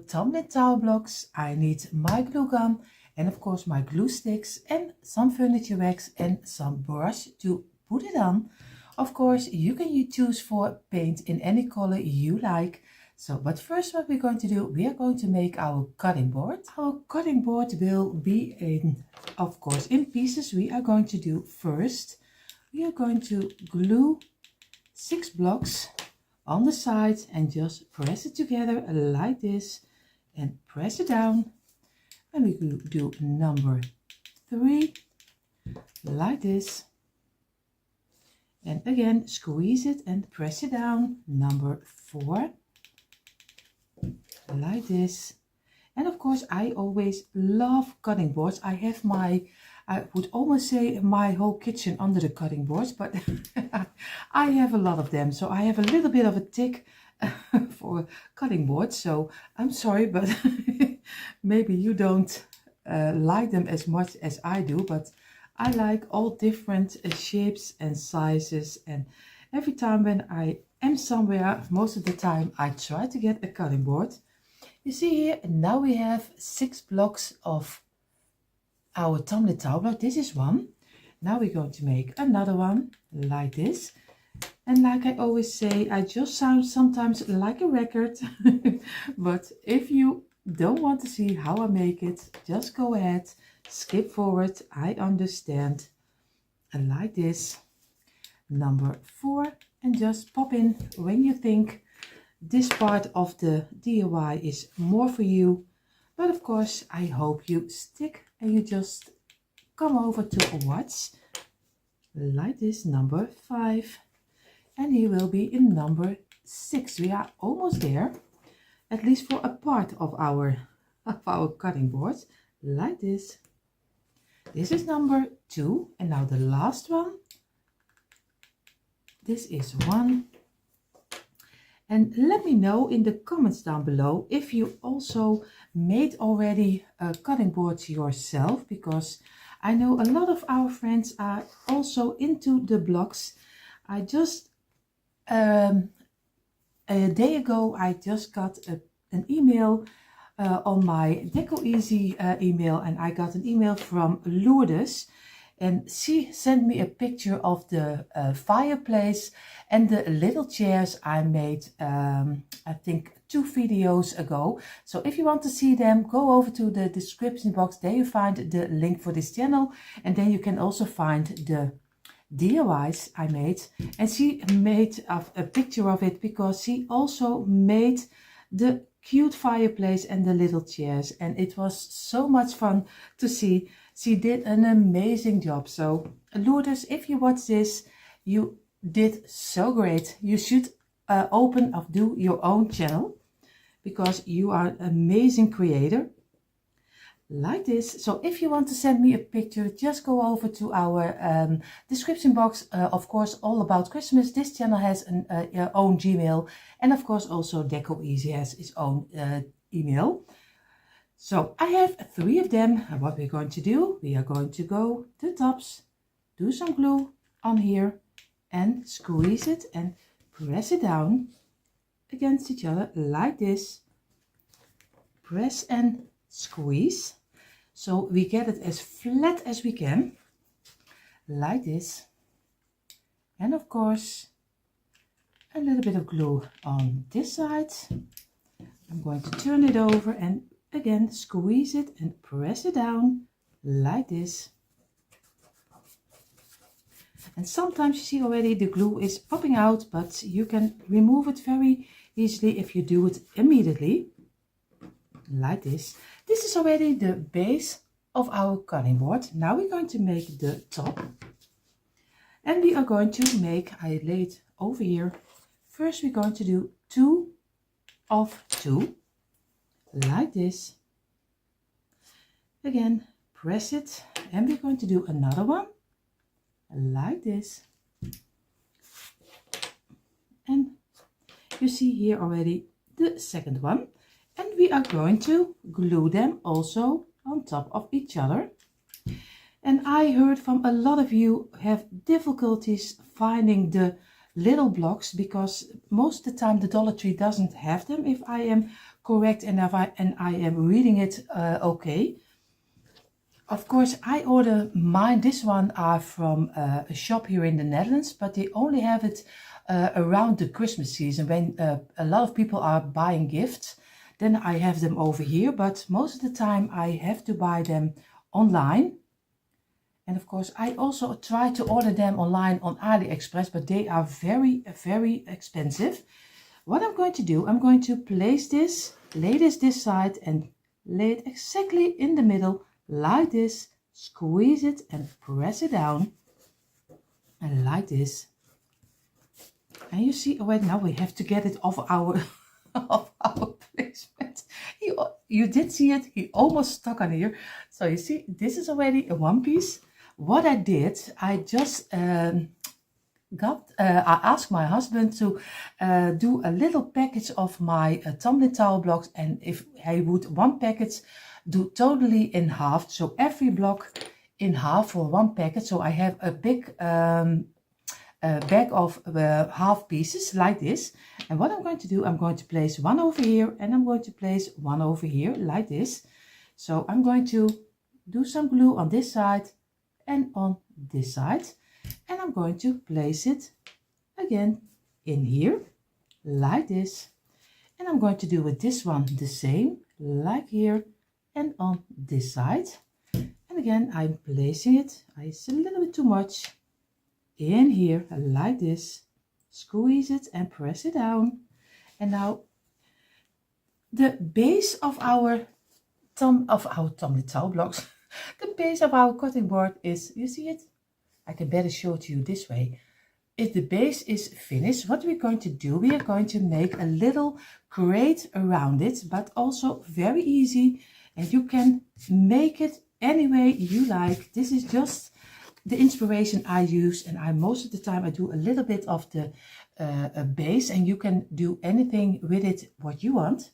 tumbling tower blocks, I need my glue gun and of course my glue sticks and some furniture wax and some brush to put it on. Of course, you can choose for paint in any color you like. So, but first what we're going to do, we are going to make our cutting board. Our cutting board will be of course, in pieces. We are going to do first, we are going to glue 6 blocks on the side and just press it together like this and press it down. And we do number 3 like this. And again, squeeze it and press it down. Number 4 like this. And of course, I always love cutting boards. I have my, I would almost say my whole kitchen under the cutting boards, but I have a lot of them. So I have a little bit of a tick for cutting boards. So I'm sorry, but maybe you don't like them as much as I do, but I like all different shapes and sizes. And every time when I am somewhere, most of the time I try to get a cutting board. You see here, now we have 6 blocks of our tumbling tower block. This is one. Now we're going to make another one like this. And like I always say, I just sound sometimes like a record. But if you don't want to see how I make it, just go ahead, skip forward. I understand. And like this, number 4, and just pop in when you think this part of the DIY is more for you. But of course, I hope you stick and you just come over to watch like this, number 5. And he will be in number 6. We are almost there, at least for a part of our cutting board, like this. This is number 2, and now the last one. This is 1. And let me know in the comments down below if you also made already cutting boards yourself, because I know a lot of our friends are also into the blocks. I just a day ago I just got an email on my Decor Easy email, and I got an email from Lourdes, and she sent me a picture of the fireplace and the little chairs I made I think 2 videos ago. So if you want to see them, go over to the description box. There you find the link for this channel, and then you can also find the DIYs I made. And she made a picture of it because she also made the cute fireplace and the little chairs, and it was so much fun to see. She did an amazing job. So Lourdes, if you watch this, you did so great. You should do your own channel, because you are an amazing creator like this. So if you want to send me a picture, just go over to our description box. Of course, all about Christmas. This channel has an own Gmail, and of course also Decor Easy has its own email. So I have 3 of them, and what we're going to do, we are going to go to the tops, do some glue on here and squeeze it and press it down against each other like this. Press and squeeze, so we get it as flat as we can, like this. And of course, a little bit of glue on this side. I'm going to turn it over and again squeeze it and press it down like this. And sometimes you see already the glue is popping out, but you can remove it very easily if you do it immediately like this. This is already the base of our cutting board. Now we're going to make the top, and we are going to make, I laid over here, first we're going to do 2 of 2 like this. Again, press it, and we're going to do another one like this. And you see here already the second one, and we are going to glue them also on top of each other. And I heard from a lot of you have difficulties finding the little blocks, because most of the time the Dollar Tree doesn't have them, if I am correct and I am reading it okay. Of course, I order mine. This one are from a shop here in the Netherlands, but they only have it around the Christmas season when a lot of people are buying gifts. Then I have them over here, but most of the time I have to buy them online. And of course, I also try to order them online on AliExpress, but they are very, very expensive. What I'm going to do, I'm going to place this, lay this side and lay it exactly in the middle like this, squeeze it and press it down and like this. And you see, oh wait, now we have to get it off our of our placement. You did see it, he almost stuck on here. So you see, this is already a one piece. What I did, I just I asked my husband to do a little package of my tumbling towel blocks, and if he would one package do totally in half, so every block in half for one package. So I have a big bag of half pieces like this. And what I'm going to do, I'm going to place one over here and I'm going to place one over here like this. So I'm going to do some glue on this side and on this side, and I'm going to place it again in here like this. And I'm going to do with this one the same, like here and on this side. And again, I'm placing it, it's a little bit too much, in here like this, squeeze it and press it down. And now the base of our tumbling towel blocks, the base of our cutting board is, you see it? I can better show it to you this way. If the base is finished, what we're going to do, we are going to make a little crate around it, but also very easy, and you can make it any way you like. This is just the inspiration I use, and most of the time I do a little bit of the base, and you can do anything with it what you want.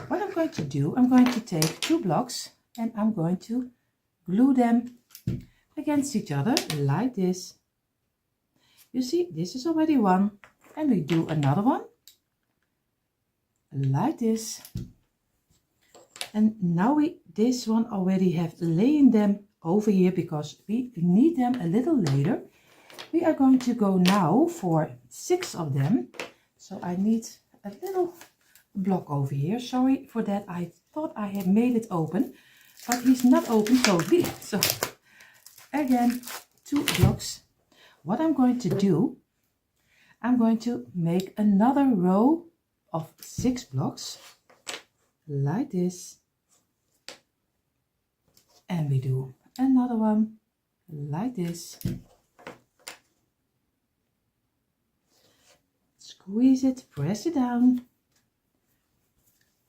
What I'm going to do, I'm going to take two blocks and I'm going to glue them against each other like this. You see, this is already one, and we do another one like this. And now this one already have laying them over here because we need them a little later. We are going to go now for 6 of them. So I need a little block over here. Sorry for that. I thought I had made it open, but he's not open totally. So again, 2 blocks. What I'm going to do, I'm going to make another row of 6 blocks like this. And we do another one like this. Squeeze it, press it down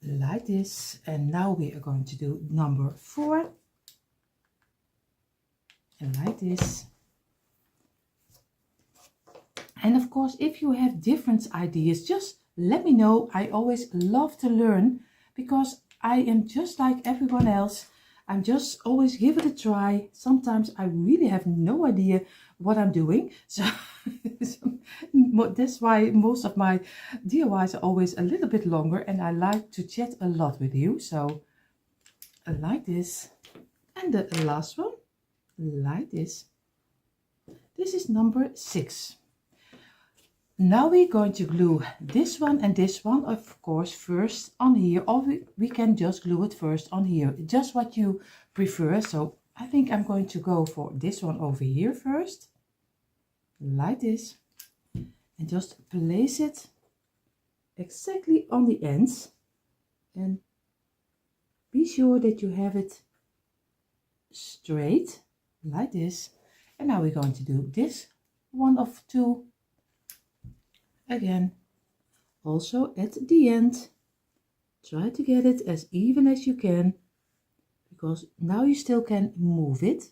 like this. And now we are going to do number 4 and like this. And of course, if you have different ideas, just let me know. I always love to learn because I am just like everyone else. I'm just always give it a try. Sometimes I really have no idea what I'm doing. So that's why most of my DIYs are always a little bit longer, and I like to chat a lot with you. So like this. And the last one like this. This is number 6. Now we're going to glue this one and this one, of course, first on here, or we can just glue it first on here, just what you prefer. So I think I'm going to go for this one over here first, like this, and just place it exactly on the ends, and be sure that you have it straight like this. And now we're going to do this one of 2 again, also at the end. Try to get it as even as you can, because now you still can move it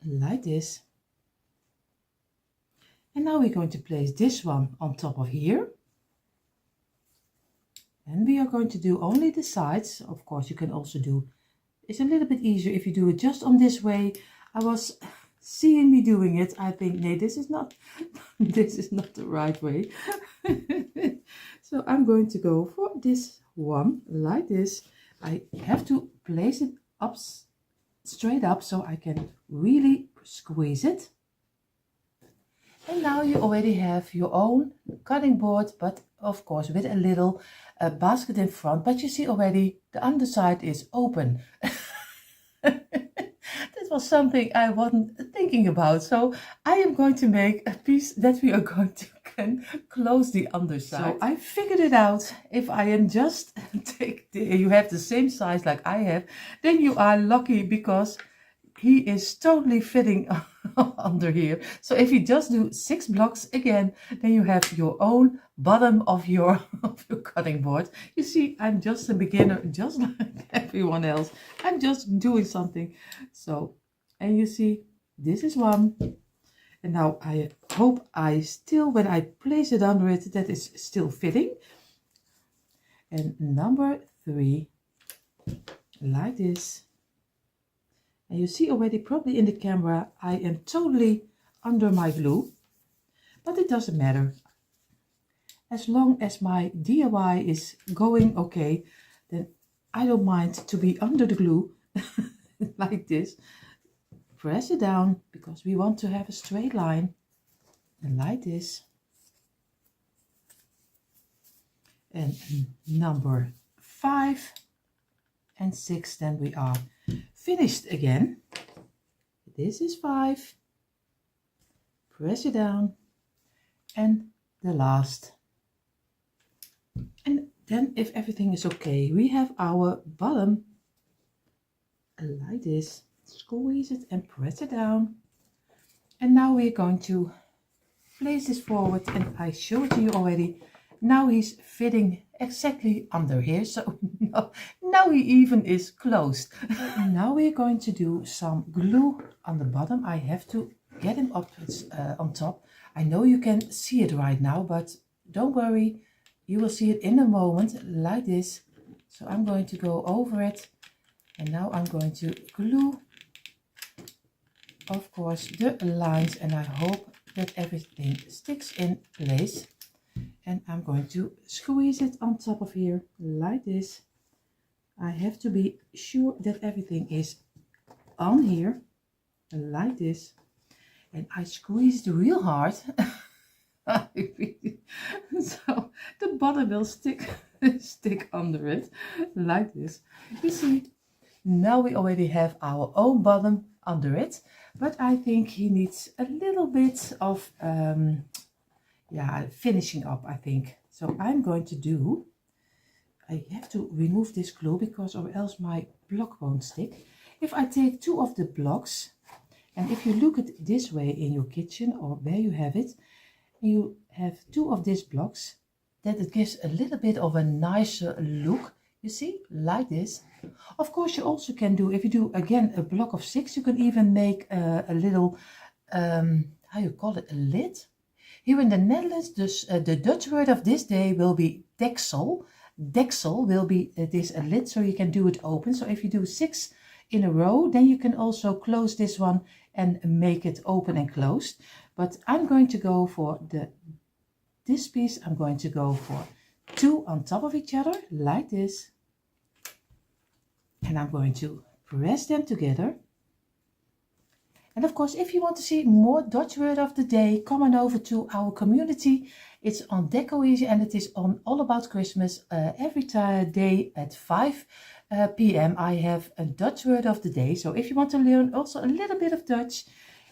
like this. And now we're going to place this one on top of here, and we are going to do only the sides. Of course, you can also do, it's a little bit easier if you do it just on this way. I was seeing me doing it, I think, no, this is not this is not the right way. So I'm going to go for this one like this. I have to place it up straight up so I can really squeeze it. And now you already have your own cutting board, but of course with a little basket in front. But you see already the underside is open. That was something I wasn't thinking about. So I am going to make a piece that we are going to can close the underside. So I figured it out. If I am just you have the same size like I have, then you are lucky because he is totally fitting under here. So if you just do 6 blocks again, then you have your own bottom of your cutting board. You see, I'm just a beginner, just like everyone else. I'm just doing something. So, and you see, this is one. And now I hope when I place it under it, that is still fitting. And number 3, like this. And you see already probably in the camera, I am totally under my glue, but it doesn't matter. As long as my DIY is going okay, then I don't mind to be under the glue like this. Press it down because we want to have a straight line, and like this. And number 5 and 6, then we are finished again. This is 5. Press it down, and the last. And then if everything is okay, we have our bottom like this. Squeeze it and press it down. And now we're going to place this forward, and I showed you already. Now he's fitting exactly under here, so now he even is closed. Now we're going to do some glue on the bottom. I have to get him up on top. I know you can see it right now, but don't worry, you will see it in a moment like this. So I'm going to go over it, and now I'm going to glue, of course, the lines, and I hope that everything sticks in place. And I'm going to squeeze it on top of here like this. I have to be sure that everything is on here like this. And I squeezed real hard. So the bottom will stick under it like this. You see, now we already have our own bottom under it. But I think he needs a little bit of finishing up, I think. So I'm going to do, I have to remove this glue because or else my block won't stick. If I take 2 of the blocks, and if you look at it this way in your kitchen or where you have it, you have 2 of these blocks, that it gives a little bit of a nicer look. You see, like this. Of course, you also can do, if you do again a block of 6, you can even make a little, how you call it, a lid. Here in the Netherlands, the Dutch word of this day will be deksel. Deksel will be, it is a lid, so you can do it open. So if you do 6 in a row, then you can also close this one and make it open and closed. But I'm going to go for this piece, I'm going to go for 2 on top of each other, like this. And I'm going to press them together. And of course, if you want to see more Dutch word of the day, come on over to our community. It's on Decor and it is on All About Christmas. Every day at 5 p.m. I have a Dutch word of the day. So if you want to learn also a little bit of Dutch,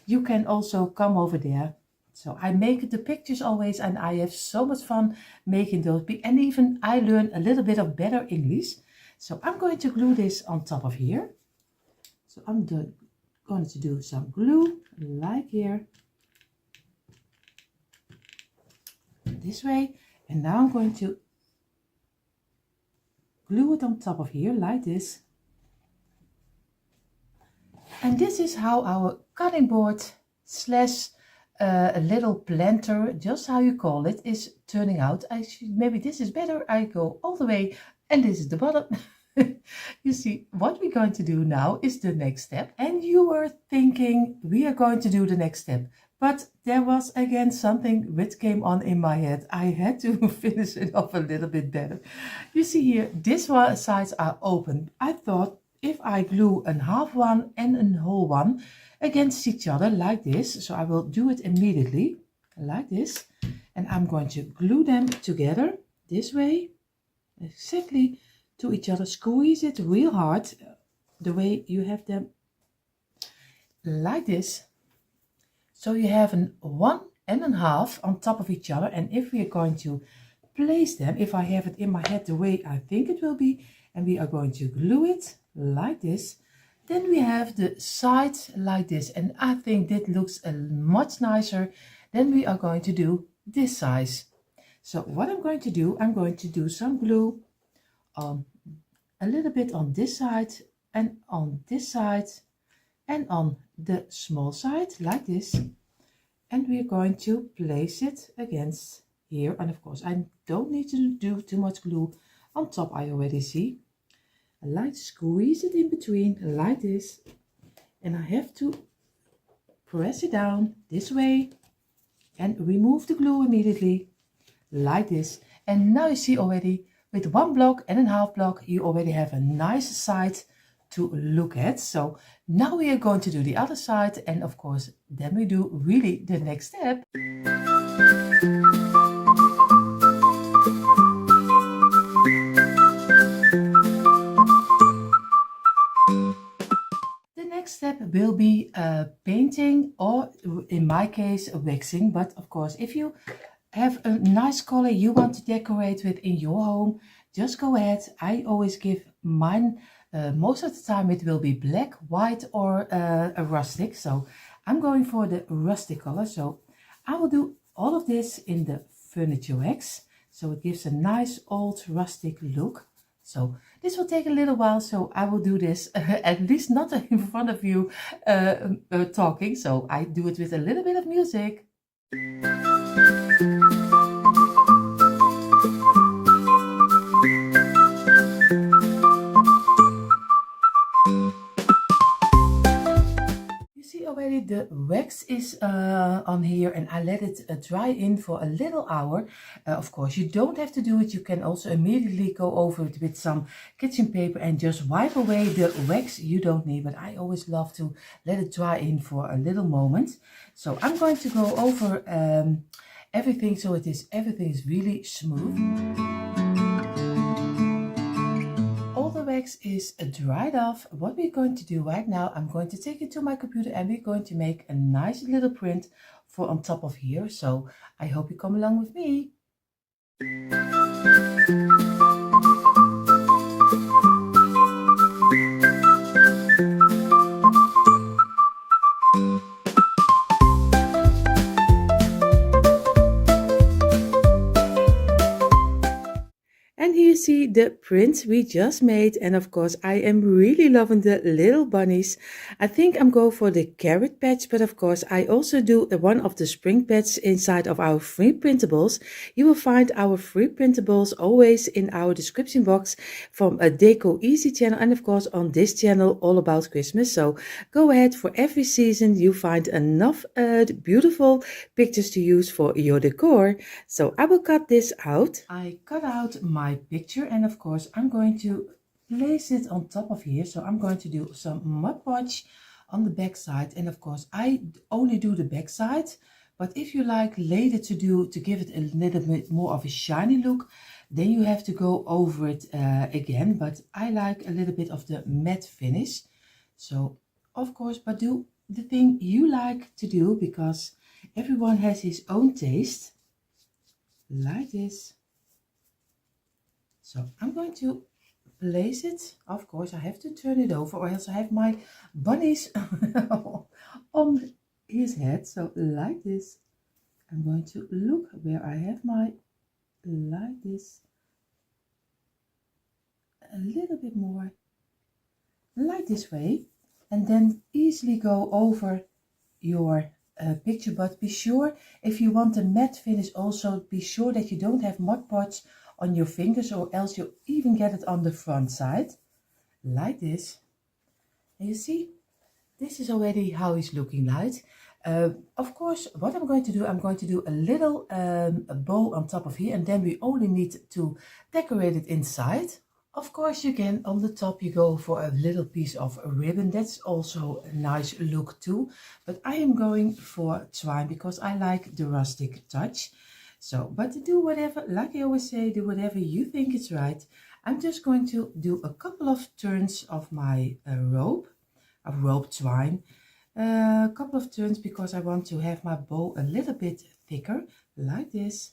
you can also come over there. So I make the pictures always, and I have so much fun making those. And even I learn a little bit of better English. So I'm going to glue this on top of here. So I'm going to do some glue like here, this way, and now I'm going to glue it on top of here like this. And this is how our cutting board slash a little planter, just how you call it, is turning out. Maybe this is better. I go all the way, and this is the bottom. You see, what we're going to do now is the next step. And you were thinking we are going to do the next step. But there was again something which came on in my head. I had to finish it off a little bit better. You see here, these sides are open. I thought if I glue a half one and a whole one against each other like this, so I will do it immediately like this, and I'm going to glue them together this way, exactly to each other. Squeeze it real hard, the way you have them like this. So you have an 1 and a half on top of each other, and if we are going to place them, if I have it in my head the way I think it will be, and we are going to glue it like this, then we have the sides like this, and I think that looks much nicer than we are going to do this size. So what I'm going to do some glue on a little bit on this side and on this side and on the small side like this, and we're going to place it against here. And of course I don't need to do too much glue on top, I already see. I like to squeeze it in between like this, and I have to press it down this way and remove the glue immediately like this. And now you see already with 1 block and a half block you already have a nice side to look at. So now we are going to do the other side, and of course then we do really the next step. The next step will be painting, or in my case waxing, but of course if you have a nice color you want to decorate with in your home, just go ahead. I always give mine most of the time it will be black, white, or a rustic. So I'm going for the rustic color. So I will do all of this in the furniture wax, so it gives a nice old rustic look. So this will take a little while, so I will do this at least not in front of you talking. So I do it with a little bit of music. Already the wax is on here, and I let it dry in for a little hour. Of course you don't have to do it. You can also immediately go over it with some kitchen paper and just wipe away the wax you don't need, but I always love to let it dry in for a little moment. So I'm going to go over everything so everything is really smooth. Wax is dried off. What we're going to do right now, I'm going to take it to my computer and we're going to make a nice little print for on top of here. So I hope you come along with me. See the print we just made, and of course I am really loving the little bunnies. I think I'm going for the carrot patch, but of course I also do one of the spring patch inside of our free printables. You will find our free printables always in our description box from a Decor Easy channel, and of course on this channel all about Christmas. So go ahead, for every season you find enough beautiful pictures to use for your decor. So I will cut this out. I cut out my picture, and of course I'm going to place it on top of here. So I'm going to do some Mod Podge on the back side, and of course I only do the back side, but if you like later to give it a little bit more of a shiny look, then you have to go over it again. But I like a little bit of the matte finish. So of course, but do the thing you like to do, because everyone has his own taste, like this. So I'm going to place it. Of course I have to turn it over, or else I have my bunnies on his head. So like this, I'm going to look where I have my, like this, a little bit more, like this way, and then easily go over your picture. But be sure, if you want a matte finish also, be sure that you don't have Mod Podge on your fingers, or else you even get it on the front side, like this. And you see, this is already how he's looking like. Of course, what I'm going to do, I'm going to do a little a bow on top of here, and then we only need to decorate it inside. Of course, you can, on the top, you go for a little piece of ribbon. That's also a nice look too. But I am going for twine because I like the rustic touch. So, but do whatever, like I always say, do whatever you think is right. I'm just going to do a couple of turns of my rope twine. A couple of turns because I want to have my bow a little bit thicker, like this.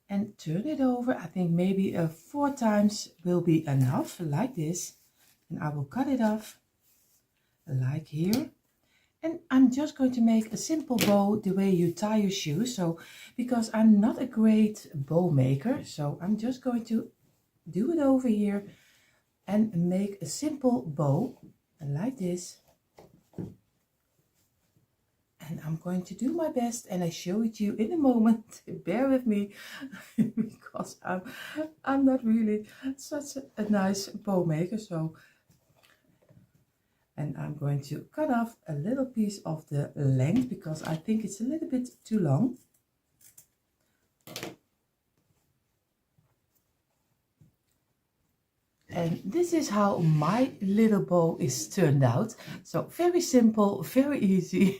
And turn it over. I think maybe 4 times will be enough, like this. And I will cut it off, like here. And I'm just going to make a simple bow the way you tie your shoes. So, because I'm not a great bow maker, so I'm just going to do it over here and make a simple bow, like this. And I'm going to do my best, and I show it to you in a moment. Bear with me because I'm not really such a nice bow maker. So, and I'm going to cut off a little piece of the length because I think it's a little bit too long. And this is how my little bow is turned out. So very simple, very easy.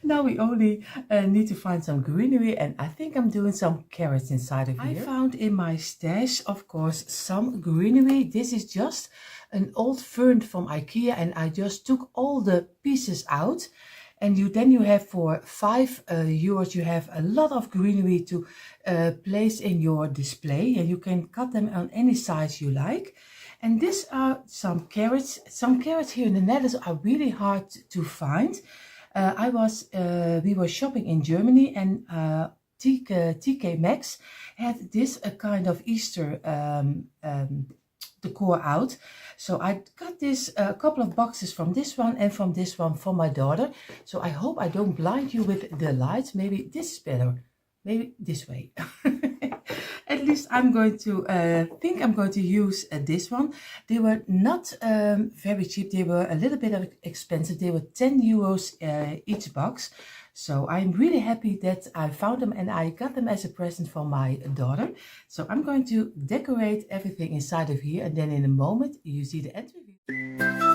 now we only need to find some greenery, and I think I'm doing some carrots inside of here. I found in my stash, of course, some greenery. This is just an old fern from IKEA, and I just took all the pieces out. And then you have for €5, you have a lot of greenery to place in your display, and you can cut them on any size you like. And these are some carrots. Some carrots here in the Netherlands are really hard to find. We were shopping in Germany, and TK Maxx had this kind of Easter decor out. So I got this a couple of boxes from this one and from this one for my daughter. So I hope I don't blind you with the lights. Maybe this is better, maybe this way. At least I'm going to think I'm going to use this one. They were not very cheap. They were a little bit expensive. They were €10 each box. So I'm really happy that I found them, and I got them as a present for my daughter. So I'm going to decorate everything inside of here, and then in a moment you see the end review.